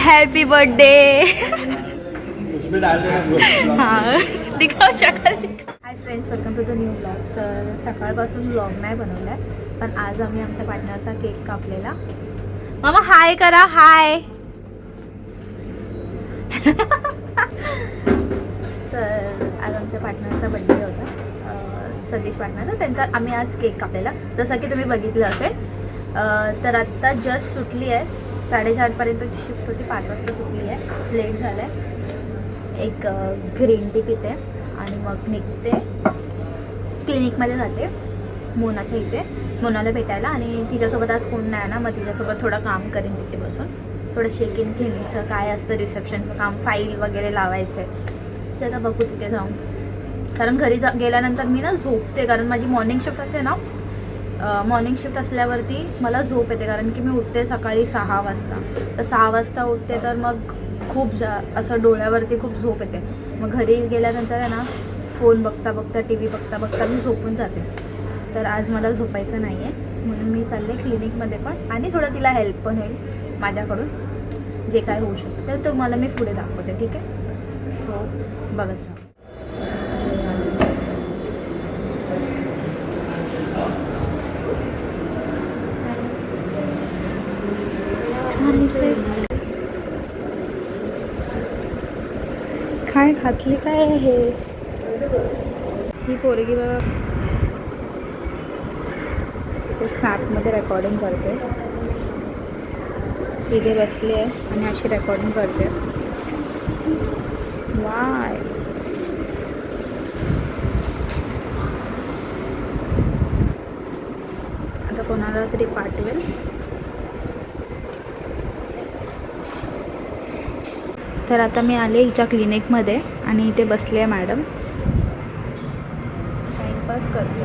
Happy birthday. हां दिखाव शकाल. Hi friends, welcome to the new blog. तर सकाळपासून ब्लॉग नाही बनवला आहे, पण आज आम्ही आमच्या पार्टनरचा केक कापलेला. मामा हाय करा. हाय. तर आज आमच्या पार्टनरचा बर्थडे होता, सतीश पार्टनर. त्यांचा आम्ही आज केक कापलेला, जसं की तुम्ही बघितलं असेल. तर आत्ता जस्ट सुटली आहे, 4:30पर्यंतची शिफ्ट होती, 5 वाजता सुटली आहे. लेट झालं आहे. एक ग्रीन टी पिते आणि मग निघते, क्लिनिकमध्ये जाते मोनाच्या इथे, मोनाला भेटायला. आणि तिच्यासोबत आज कोण नाही ना, मग तिच्यासोबत थोडं काम करीन तिथे बसून. थोडं शेकिंग क्लिनिकचं काय असतं, रिसेप्शनचं काम, फाईल वगैरे लावायचं आहे, ते आता बघू तिथे जाऊन. कारण घरी गेल्यानंतर मी ना झोपते, कारण माझी मॉर्निंग शिफ्ट असते ना. मॉर्निंग शिफ्ट असल्यावरती मला झोप येते, कारण की मी उठते सकाळी 6 वाजता. तर 6 वाजता उठते, तर मग खूप असं डोळ्यावरती खूप झोप येते. मग घरी गेल्यानंतर आहे ना, फोन बघता बघता, टी व्ही बघता बघता मी झोपून जाते. तर आज मला झोपायचं नाही आहे, म्हणून मी चालले क्लिनिकमध्ये पण, आणि थोडं तिला हेल्प पण होईल माझ्याकडून, जे काय होऊ शकतं तर तुम्हाला मी पुढे दाखवते. ठीक आहे, सो बघत राहा. काय घातली काय आहे ही पोरगी बघा. स्नॅपमध्ये रेकॉर्डिंग करते, तिथे बसली आहे आणि अशी रेकॉर्डिंग करते. वाय. आता कोणाला तरी पाठवेल. तर आता मी आले हिच्या क्लिनिकमध्ये आणि इथे बसली आहे मॅडम, टाइमपास करते.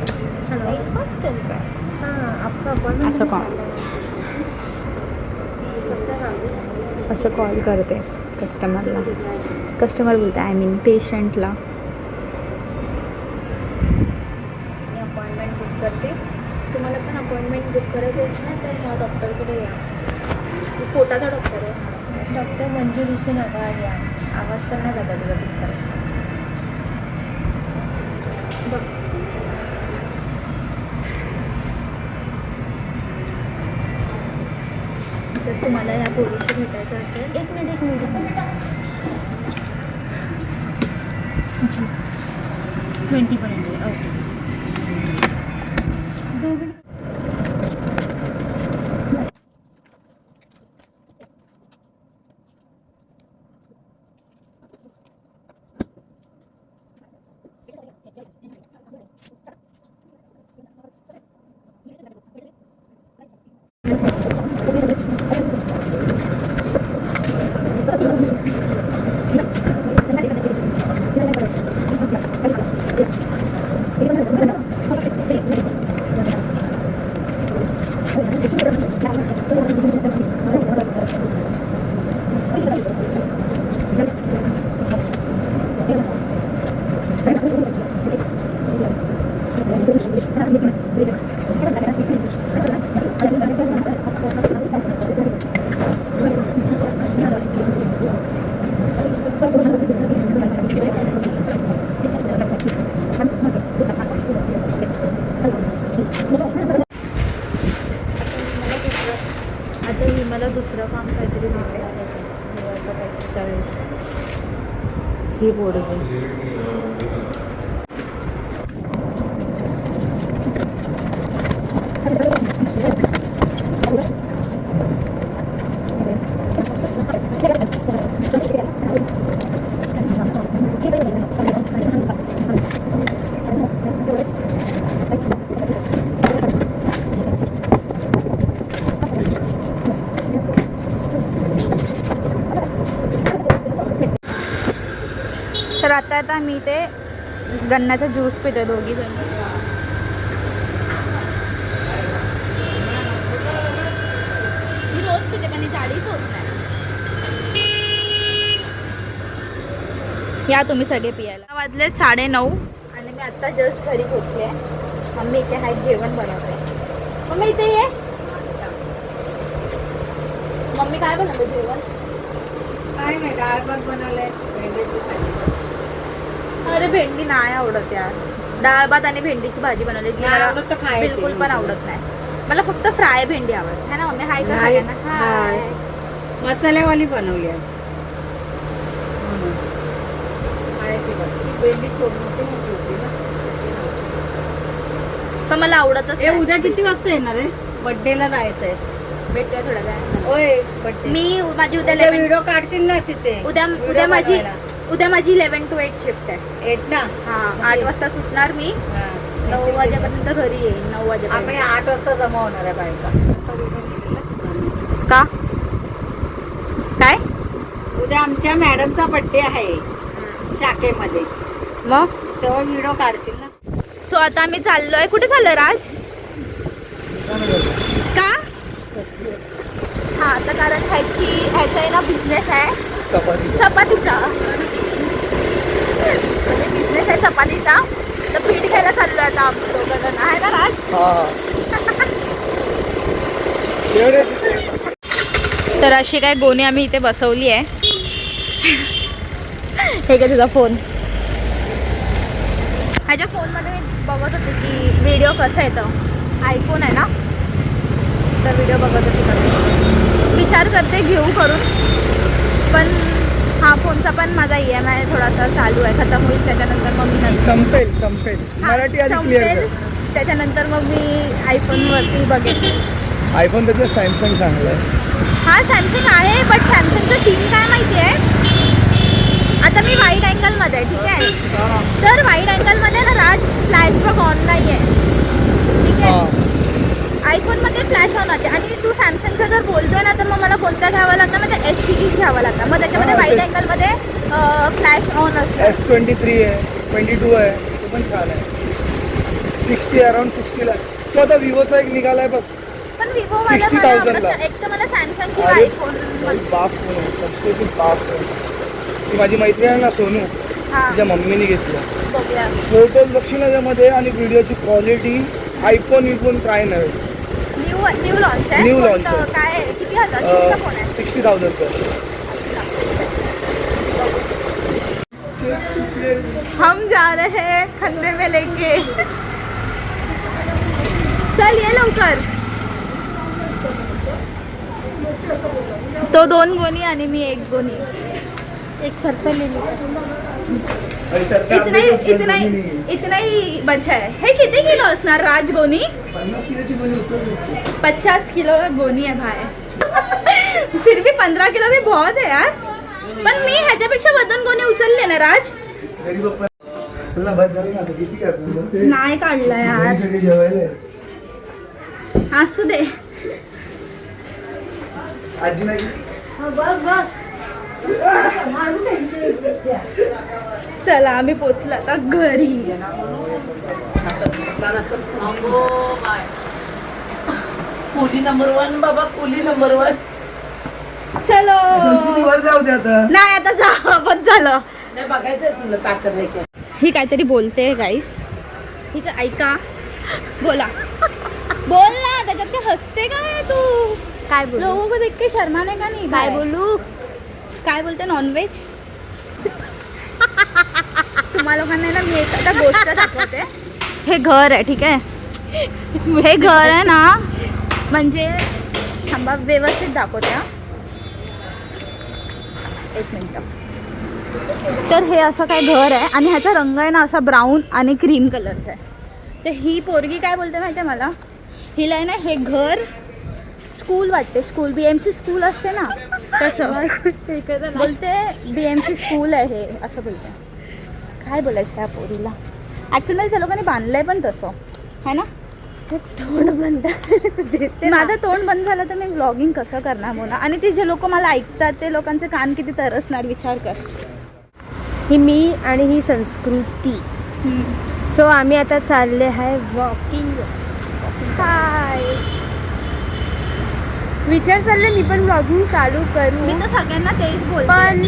टाइमपास चल रहा है. असं कॉल करते कस्टमरला, कस्टमर बोलते आय मीन पेशंटला. आणि अपॉइंटमेंट बुक करते. तुम्हाला पण अपॉइंटमेंट बुक करायची असेल ना, तर ह्या डॉक्टरकडे या. पोटाचा डॉक्टर आहे, डॉक्टर मंजू हुसेन नका आहे. आवाज पण नाही जाता तुला तिथं. बघ जर तुम्हाला या पोरीशी भेटायचं असेल, एक मिनिट 20पर्यंत. Okay, 2 minute. आता ही मला दुसरं काम काहीतरी भेटेल, असं काहीतरी करायचं. ही पोरगी तर आता मी ते गन्नाचा ज्यूस पितो, दोघी जण. मी रोज पिते, पण जाडीच होत नाही. या तुम्ही सगळे पियायला. वाजले 9:30 आणि मी आता जस्ट घरी पोचले. मम्मी इथे आहेत, जेवण बनवते. मम्मी इथे ये. मम्मी काय बनवलं जेवण? काय नाही, डाळ भात बनवलंय, भेंडीची भाजी. अरे भेंडी नाही आवडत यार. डाळ भात आणि भेंडीची भाजी बनवली जी नाही मला आवडत तर खायची. बिलकुल पण आवडत नाही. मला फक्त फ्राय भेंडी आवडते है ना मम्मी? हाय का नाही, सगळ्यांना? हाय. मसाल्यावाली बनवली आहे. खायची भाजी. भेंडी मोठी मोठी होती ना. पण मला आवडतच ए नाही. उद्या किती वाजता येणार आहे? बर्थडेला जायचंय. भेटूया थोड्या वेळाने. ओय बर्थडे. मी माझी उद्या उद्या 11 व्हिडिओ काढशील ना तिथे. उद्या व्हिडिओ माझी बनवायला. उद्या माझी 11 to 8 शिफ्ट आहे. 8 ना. हा 8 वाजता सुटणार मी. 9 वाजेपर्यंत घरी येईन. 9 आम्ही वाजेपर्यंत. 8 वाजता जमा होणार आहे बायका. का काय? उद्या आमच्या मॅडमचा बर्थडे आहे शाखेमध्ये, मग तेव्हा व्हिडिओ काढशील ना. सो आता आम्ही चाललोय. कुठे चाललोय राज? का? हा तर कारण ह्याचा आहे ना बिझनेस आहे चपातीचा. म्हणजे बिझनेस आहे चपातीचा. तर पीठ घ्यायला चाललोय आता आम्ही दोघं जण आहे ना राज? तर अशी काय गोणी आम्ही इथे बसवली आहे. हे काय तुझा फोन? ह्याच्या फोनमध्ये मी बघत होते की व्हिडिओ कसा येतो. आयफोन आहे ना, तर व्हिडिओ बघत होते कसं. विचार करते घेऊ करून, पण हा फोनचा पण माझा EMI थोडासा चालू आहे. खतम होईल त्याच्यानंतर मग मी संपेल हा, मराठी आधी क्लिअर संपेल. त्याच्यानंतर मग मी आयफोनवरती बघेन. आयफोन त्याचं सॅमसंग चांगलं आहे. हा सॅमसंग आहे, बट सॅमसंगचं सीन काय माहिती आहे. आता मी वाईड अँगलमध्ये आहे, ठीक आहे. तर वाईड अँगलमध्ये ना राज फ्लॅश बघ ऑन नाही आहे, ठीक आहे. आयफोनमध्ये फ्लॅश ऑन होते. आणि तू सॅमसंगचं जर बोलतोय ना, तर मग मला कोणता घ्यावा लागतं? म्हणजे S-Series घ्यावा लागतं. मग त्याच्यामध्ये वाईड अँगलमध्ये फ्लॅश ऑन असतं. S23 आहे, 22 आहे, तो पण छान आहे. 60 अराउंड 60ला. तो आता विवोचा एक निघालाय बघ. पण विवो 60,000 ला. एक तर मला सॅमसंग किंवा अरे, आयफोन. बाप आहे. ती माझी मैत्रीण आहे ना सोनू, हा तिच्या मम्मीने घेतलं. बघूया. फोटोज बघशील त्याच्यामध्ये आणि व्हिडिओची क्वालिटी आयफोन काय नव्हे. न्यू लॉन्च आहे. New launch कोणतं? आहे. काय आहे? किती हजार? कितीचा फोन आहे? 60,000 हम जा रहे हैं खन्ने में लेके. चल ये लवकर. तो 2 गोणी आणि मी 1 गोणी. एक सर्कल इतना ही बचा है. हे किती किलो असणार राज गोणी? 50 किलोची गोणी उचलली. 50 किलो गोणी आहे भाई. फिर भी 15 किलो भी बहुत है यार. पण मी ह्याच्यापेक्षा वजन गोणी उचलले ना राज. गरीब पप्पा चल ना, बस झालं ना आता. किती काय आपण बस नाही काढला यार. सगळे जेवायला असू दे. आजी नाही. बस चला आम्ही पोचलो आता घरी. कुली नंबर 1 बाबा, कुली नंबर 1. चलो. संस्कृतीवर जाऊ दे आता. नाही आता जा, बस झालं. नाही बघायचंय तुला ताकद आहे का. ही काहीतरी बोलते गाईस. ही का ऐका. बोला. बोल ना. त्याच्यात ते हसते काय तू? काय बोलू? लोगों को देख के शर्माने का नहीं. काय बोलू? काय बोलते? नॉनव्हेज. तुम्हा लोकांना ना मी एक आता गोष्ट दाखवते. हे घर आहे, ठीक आहे. हे घर आहे ना, म्हणजे थांबा व्यवस्थित दाखवते. हा 1 मिनिट. तर हे असं काय घर आहे आणि ह्याचा रंग आहे ना असा ब्राऊन आणि क्रीम कलरचा आहे. तर ही पोरगी काय बोलते माहिती आहे मला? हिला आहे ना हे घर स्कूल वाटते. स्कूल BMC स्कूल असते ना तसं बोलते. BMC स्कूल आहे हे असं बोलते. काय बोलायचं ह्या पोरीला? ॲक्च्युली त्या लोकांनी बांधलंय पण तसं आहे ना. तोंड बंद. माझं तोंड बंद झालं तर मी व्लॉगिंग कसं करणार मोना? आणि ते जे लोक मला ऐकतात ते लोकांचे कान किती तरसणार विचार कर. ही मी आणि ही संस्कृती. सो आम्ही आता चालले आहे वॉकिंग. हाय. विचार चालले मी पण व्लॉगिंग चालू करू. मी तर सगळ्यांना तेच बोलते पण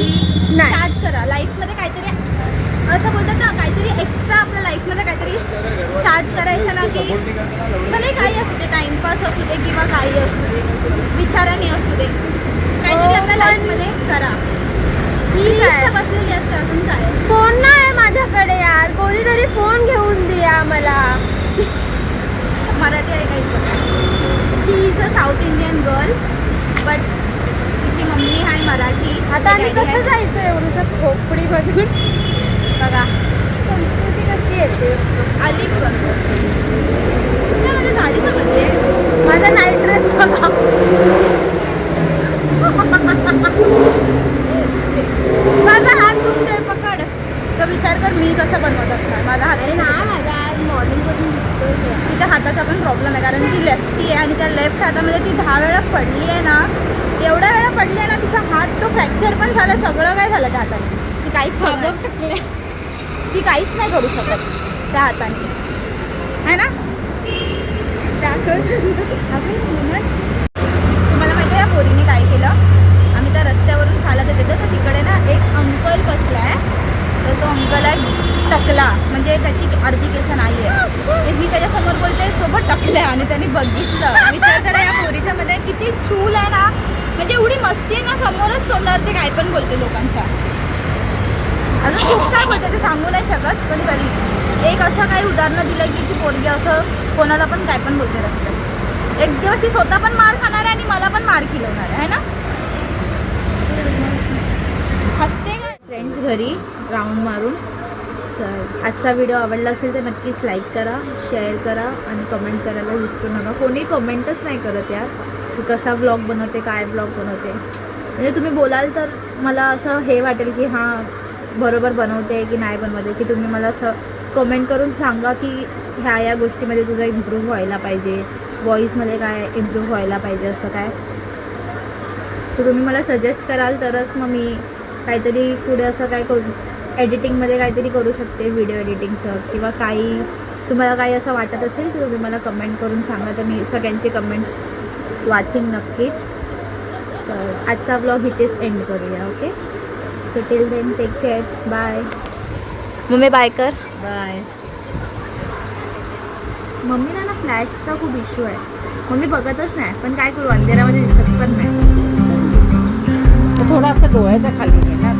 नाही. स्टार्ट करा लाईफमध्ये काहीतरी. असं बोलतात ना, काहीतरी एक्स्ट्रा आपल्या लाईफमध्ये काहीतरी स्टार्ट करायचं ना, की भले काही असू दे, टाइमपास असू दे किंवा काही असू दे, विचाराने असू दे, करा. ठीक आहे. बसलेली असते अजून काय. फोन नाही माझ्याकडे यार, कोणीतरी फोन घेऊन द्या मला. मराठी ऐकायचं. She is a South Indian girl but तिची मम्मी आहे मराठी. आता आम्ही Daddy कसं आहे. जायचं एवढंसं खोपडीमधून? बघा संस्कृती कशी येते? आली मला साडी समजते. माझा नाईट ड्रेस बघा. माझा हात दुखतोय पकड. तर विचार कर मी कसं बनवत असणार. माझा हात अरे ना माझा आज मॉर्निंगपासून दुखतोय. तिच्या हाताचा पण प्रॉब्लेम आहे कारण ती लेफ्टी आहे आणि त्या लेफ्ट हातामध्ये ती 10 वेळा पडली आहे ना. एवढ्या वेळा पडली आहे ना तिचा हात तो फ्रॅक्चर पण झाला. सगळं काय झालं त्या हाताने. ती काहीच करू शकले. ती काहीच नाही करू शकत त्या हाताने आहे ना. तुम्हाला माहिती आहे या पोरीने काय केलं. आम्ही त्या रस्त्यावरून चालत होतो तर तिकडे ना एक अंकल बसला आहे. तर तो अंकल आहे टकला म्हणजे त्याची अर्धी केस नाही आहे. मी त्याच्यासमोर बोलते तो पण टकला आहे आणि त्याने बघितलं. विचार करा या पोरीच्या मध्ये किती चूल आहे ना. म्हणजे एवढी मस्ती आहे ना. समोरच तोंडावर ते काय पण बोलते लोकांच्या. अजून खूप काय बोलते ते सांगू नाही शकत पण तरी एक असं काही उदाहरणं दिलं की ती पोरगी असं कोणाला पण काय पण बोलते रस्त्यात. एक दिवस ती स्वतः पण मार खाणार आहे आणि मला पण मार खिलवणार आहे ना. हसते का फ्रेंड्स घरी राऊंड मारून. तर आजचा व्हिडिओ आवडला असेल तर नक्कीच लाईक करा, शेअर करा आणि कमेंट करायला विसरू नका. कोणी कमेंटच नाही करत यार की कसा ब्लॉग बनवते, काय ब्लॉग बनवते. म्हणजे तुम्ही बोलाल तर मला असं हे वाटेल की हां बरोबर बनवते की नाही बनवते. की तुम्ही मला असं कमेंट करून सांगा की ह्या या गोष्टीमध्ये तुझं इम्प्रूव्ह व्हायला पाहिजे, व्हॉईसमध्ये काय इम्प्रूव्ह व्हायला पाहिजे असं काय. तर तुम्ही मला सजेस्ट कराल तरच मग मी काहीतरी पुढे असं काय करू एडिटिंगमध्ये काहीतरी करू शकते. व्हिडिओ एडिटिंगचं किंवा काही तुम्हाला काही असं वाटत असेल तर तुम्ही मला कमेंट करून सांगा. तर मी सगळ्यांचे कमेंट्स वाचीन नक्कीच. तर आजचा ब्लॉग इथेच एंड करूया. Okay so till then take care. Bye. Mummy bye कर. बाय. मम्मीला ना फ्लॅशचा खूप इश्यू आहे. मम्मी बघतच नाही पण काय करू अंधेऱ्यामध्ये दिसत पण नाही. थोडासा डोळ्याच्या खाली आहे ना.